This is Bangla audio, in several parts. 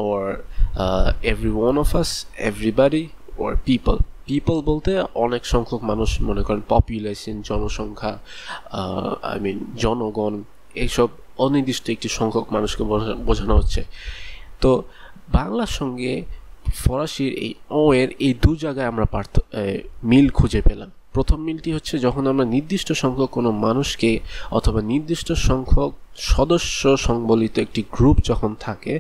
or every one of us, everybody, or people বলতে অনেক সংখ্যক মানুষ, মনে করেন পপুলেশন, জনসংখ্যা, জনগণ, এইসব অনির্দিষ্ট একটি সংখ্যক মানুষকে বোঝানো হচ্ছে। তো বাংলার সঙ্গে ফরাসির এই এর এই দু জায়গায় আমরা মিল খুঁজে পেলাম। প্রথম মিলটি হচ্ছে যখন আমরা নির্দিষ্ট সংখ্যক কোনো মানুষকে অথবা নির্দিষ্ট সংখ্যক সদস্য সংবলিত একটি গ্রুপ যখন থাকে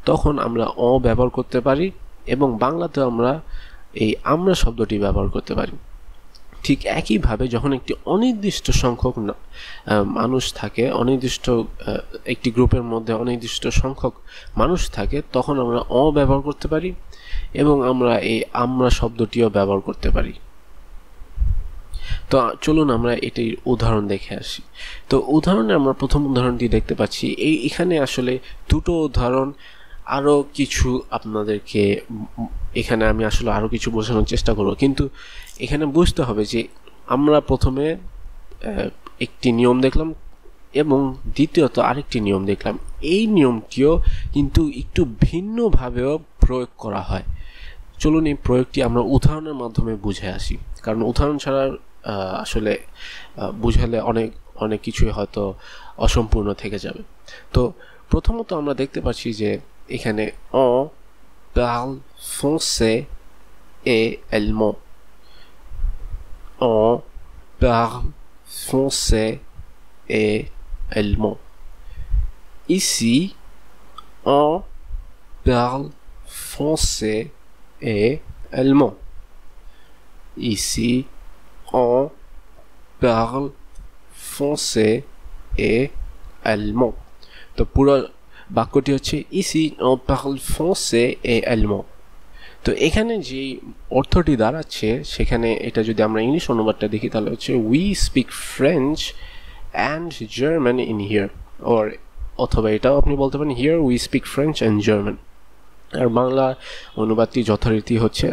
তখন আমরা ব্যবহার করতে পারি, এবং বাংলাতে আমরা এই আমরা শব্দটি ব্যবহার করতে পারি। ঠিক একইভাবে যখন একটি অনির্দিষ্ট সংখ্যক মানুষ থাকে, অনির্দিষ্ট একটি গ্রুপের মধ্যে অনির্দিষ্ট সংখ্যক মানুষ থাকে, তখন আমরা ব্যবহার করতে পারি এবং আমরা এই আমরা শব্দটিও ব্যবহার করতে পারি। তো চলুন আমরা এটির উদাহরণ দেখে আসি। তো উদাহরণে আমরা প্রথম উদাহরণটি দেখতে পাচ্ছি। এখানে আসলে দুটো উদাহরণ, আরও কিছু আপনাদেরকে এখানে আমি আসলে আরও কিছু বোঝানোর চেষ্টা করব, কিন্তু এখানে বুঝতে হবে যে আমরা প্রথমে একটি নিয়ম দেখলাম এবং দ্বিতীয়ত আরেকটি নিয়ম দেখলাম। এই নিয়মটিও কিন্তু একটু ভিন্নভাবেও প্রয়োগ করা হয়। চলুন এই প্রয়োগটি আমরা উদাহরণের মাধ্যমে বুঝে আসি, কারণ উদাহরণ ছাড়া আসলে বুঝালে অনেক কিছুই হয়তো অসম্পূর্ণ থেকে যাবে। তো প্রথমত আমরা দেখতে পাচ্ছি যে এখানে on parle français et allemand. On parle français et allemand. Ici, on parle français et allemand. Ici, on parle français et allemand. তো পুরো বাক্যটি হচ্ছে EC on parle français et allemand. তো এখানে যে অর্থটি দাঁড়াচ্ছে সেখানে এটা যদি আমরা ইংলিশ অনুবাদটা দেখি তাহলে হচ্ছে we speak French and German in here, অথবা এটাও আপনি বলতে পারেন here we speak French and German. আর বাংলা অনুবাদটি যথারীতি হচ্ছে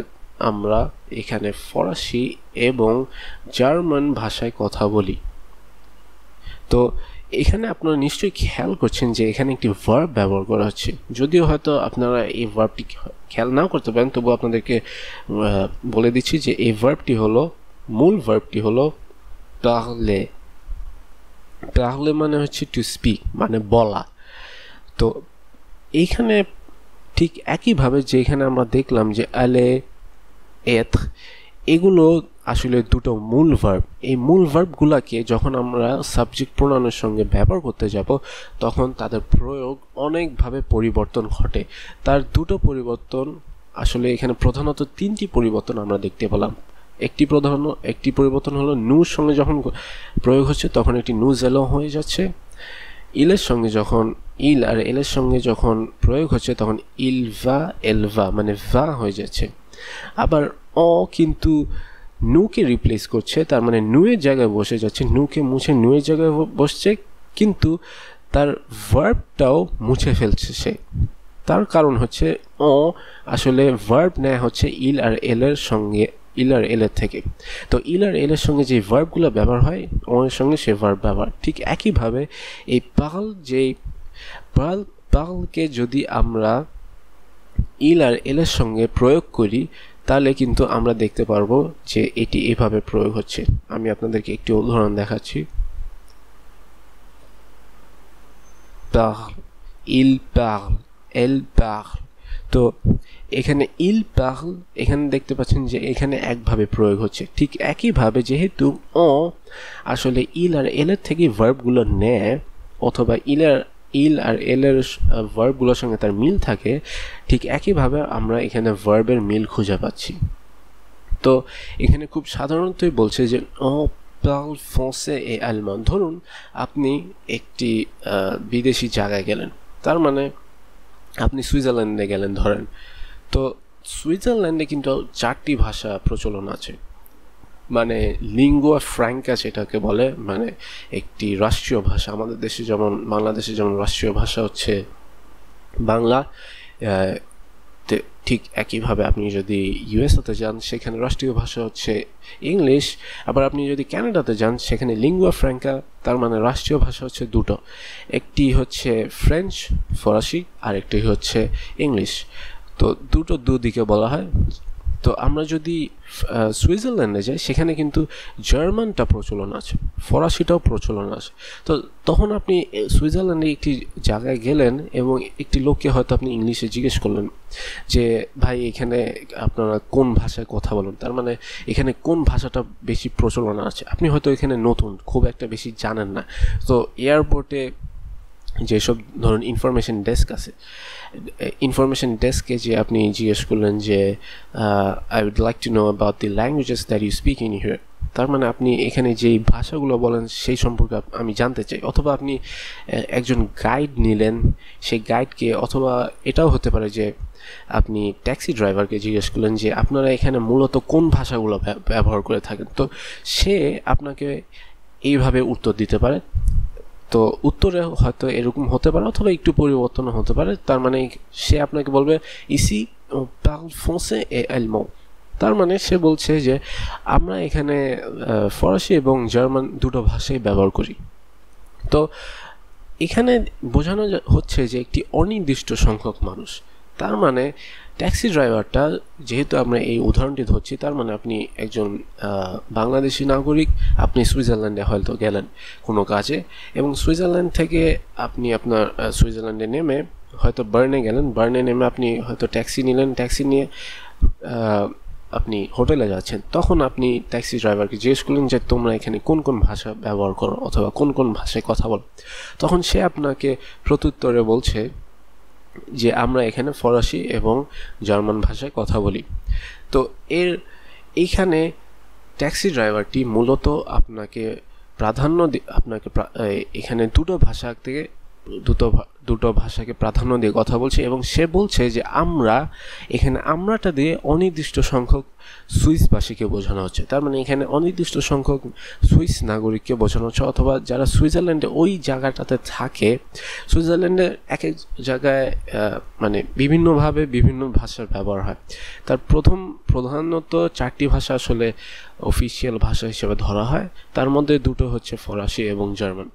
আমরা এখানে ফরাসি এবং জার্মান ভাষায় কথা বলি। তো এখানে আপনারা নিশ্চয়ই খেয়াল করছেন যে এখানে একটি ভার্ব ব্যবহার করা হচ্ছে। যদিও হয়তো আপনারা এই ভার্বটি খেয়াল নাও করতে পারেন, তবু আপনাদেরকে বলে দিচ্ছি যে এই ভার্বটি হলো, মূল ভার্বটি হলো parler. parler মানে হচ্ছে টু স্পিক, মানে বলা। তো এইখানে ঠিক একইভাবে যে এখানে আমরা দেখলাম যে aller, être, এগুলো আসলে দুটো মূল ভার্ব। এই মূল ভার্বগুলোকে যখন আমরা সাবজেক্ট প্রোনাউনের সঙ্গে ব্যবহার করতে যাব তখন তাদের প্রয়োগ অনেকভাবে পরিবর্তন ঘটে। তার দুটো পরিবর্তন, আসলে এখানে প্রধানত তিনটি পরিবর্তন আমরা দেখতে পেলাম। একটি পরিবর্তন হলো নুর সঙ্গে যখন প্রয়োগ হচ্ছে তখন একটি নু জেলো হয়ে যাচ্ছে। ইলের সঙ্গে যখন ইল আর এলের সঙ্গে যখন প্রয়োগ হচ্ছে তখন ইল ভা এলভা মানে ভা হয়ে যাচ্ছে। আবার কিন্তু নুকে রিপ্লেস করছে, তার মানে নুয়ের জায়গায় বসে যাচ্ছে, নুকে মুছে নুয়ের জায়গায় বসছে, কিন্তু তার ভার্বটাও মুছে ফেলছে সে। তার কারণ হচ্ছে আসলে ভার্ব নেয় হচ্ছে ইল আর এলের সঙ্গে, ইল আর এলের থেকে। তো ইল আর এলের সঙ্গে যে ভার্বগুলো ব্যবহার হয় এর সঙ্গে সে ভার্ব ব্যবহার। ঠিক একইভাবে এই পালকে যদি আমরা ইল আর এলের সঙ্গে প্রয়োগ করি তাহলে কিন্তু আমরা দেখতে পারবো যে এটি এভাবে প্রয়োগ হচ্ছে। আমি আপনাদেরকে একটি উদাহরণ দেখাচ্ছি। parle, il parle, elle parle. তো এখানে il parle, এখানে দেখতে পাচ্ছেন যে এখানে একভাবে প্রয়োগ হচ্ছে। ঠিক একইভাবে যেহেতু আসলে ইল আর এলের থেকে ভার্বগুলো নেয়, অথবা ইল আর এলের ভার্বগুলোর সঙ্গে তার মিল থাকে, ঠিক একইভাবে আমরা এখানে ভার্বের মিল খুঁজে পাচ্ছি। তো এখানে খুব সাধারণতই বলছে যে parle français et allemand. ধরুন আপনি একটি বিদেশি জায়গায় গেলেন, তার মানে আপনি সুইজারল্যান্ডে গেলেন ধরেন। তো সুইজারল্যান্ডে কিন্তু 4টি ভাষা প্রচলন আছে, মানে লিঙ্গুয়া ফ্র্যাঙ্কা সেটাকে বলে, মানে একটি রাষ্ট্রীয় ভাষা। আমাদের দেশে যেমন বাংলাদেশে যেমন রাষ্ট্রীয় ভাষা হচ্ছে বাংলা, ঠিক একইভাবে আপনি যদি ইউএসএতে যান সেখানে রাষ্ট্রীয় ভাষা হচ্ছে ইংলিশ, আবার আপনি যদি কানাডাতে যান সেখানে লিঙ্গুয়া ফ্র্যাঙ্কা, তার মানে রাষ্ট্রীয় ভাষা হচ্ছে দুটো, একটি হচ্ছে ফ্রেঞ্চ ফরাসি আর একটি হচ্ছে ইংলিশ। তো দুটো দুদিকে বলা হয়। তো আমরা যদি সুইজারল্যান্ডে যাই সেখানে কিন্তু জার্মানটা প্রচলন আছে, ফরাসিটাও প্রচলন আছে। তো তখন আপনি সুইজারল্যান্ডে একটি জায়গায় গেলেন এবং একটি লোককে হয়তো আপনি ইংলিশে জিজ্ঞেস করলেন যে ভাই এখানে আপনারা কোন ভাষায় কথা বলেন, তার মানে এখানে কোন ভাষাটা বেশি প্রচলন আছে। আপনি হয়তো এখানে নতুন, খুব একটা বেশি জানেন না। তো এয়ারপোর্টে যেসব ধরুন ইনফরমেশন ডেস্ক আছে, ইনফরমেশন ডেস্কে যে আপনি জিজ্ঞেস করলেন যে I would like to know about the languages that you speak in here, তার মানে আপনি এখানে যেই ভাষাগুলো বলেন সেই সম্পর্কে আমি জানতে চাই। অথবা আপনি একজন গাইড নিলেন, সেই গাইডকে, অথবা এটাও হতে পারে যে আপনি ট্যাক্সি ড্রাইভারকে জিজ্ঞেস করলেন যে আপনারা এখানে মূলত কোন ভাষাগুলো ব্যবহার করে থাকেন। তো সে আপনাকে এইভাবে উত্তর দিতে পারে। তো উত্তরে হয়তো এরকম হতে পারে অথবা একটু পরিবর্তন হতে পারে। তার মানে সে আপনাকে বলবে ইসি পার্ল ফ্রান্সে এ আলমান, তার মানে সে বলছে যে আমরা এখানে ফরাসি এবং জার্মান দুটো ভাষাই ব্যবহার করি। তো এখানে বোঝানো হচ্ছে যে একটি অনির্দিষ্ট সংখ্যক মানুষ, তার মানে ট্যাক্সি ড্রাইভারটা, যেহেতু আমরা এই উদাহরণটি ধরছি, তার মানে আপনি একজন বাংলাদেশি নাগরিক, আপনি সুইজারল্যান্ডে হয়তো গেলেন কোনো কাজে, এবং সুইজারল্যান্ড থেকে আপনি আপনার সুইজারল্যান্ডে নেমে হয়তো বার্নে গেলেন, বার্নে নেমে আপনি হয়তো ট্যাক্সি নিলেন, ট্যাক্সি নিয়ে আপনি হোটেলে যাচ্ছেন। তখন আপনি ট্যাক্সি ড্রাইভারকে জিজ্ঞেস করলেন যে তোমরা এখানে কোন কোন ভাষা ব্যবহার করো অথবা কোন কোন ভাষায় কথা বলো। তখন সে আপনাকে প্রত্যুত্তরে বলছে যে আমরা এখানে ফরাসি এবং জার্মান ভাষায় কথা বলি। তো এইখানে ট্যাক্সি ড্রাইভারটি মূলত আপনাকে প্রাধান্য আপনাকে এখানে দুটো ভাষাকে প্রাধান্য দিয়ে কথা বলছে, এবং সে বলছে যে এখানে আমরাটা দিয়ে অনির্দিষ্ট সংখ্যক সুইসবাসীকে বোঝানো হচ্ছে। তার মানে এখানে অনির্দিষ্ট সংখ্যক সুইস নাগরিককে বোঝানো হচ্ছে, অথবা যারা সুইজারল্যান্ডে ওই জায়গাটাতে থাকে। সুইজারল্যান্ডে এক এক জায়গায় মানে বিভিন্নভাবে বিভিন্ন ভাষার ব্যবহার হয়। তার প্রধানত 4টি ভাষা আসলে অফিসিয়াল ভাষা হিসেবে ধরা হয়, তার মধ্যে দুটো হচ্ছে ফরাসি এবং জার্মান।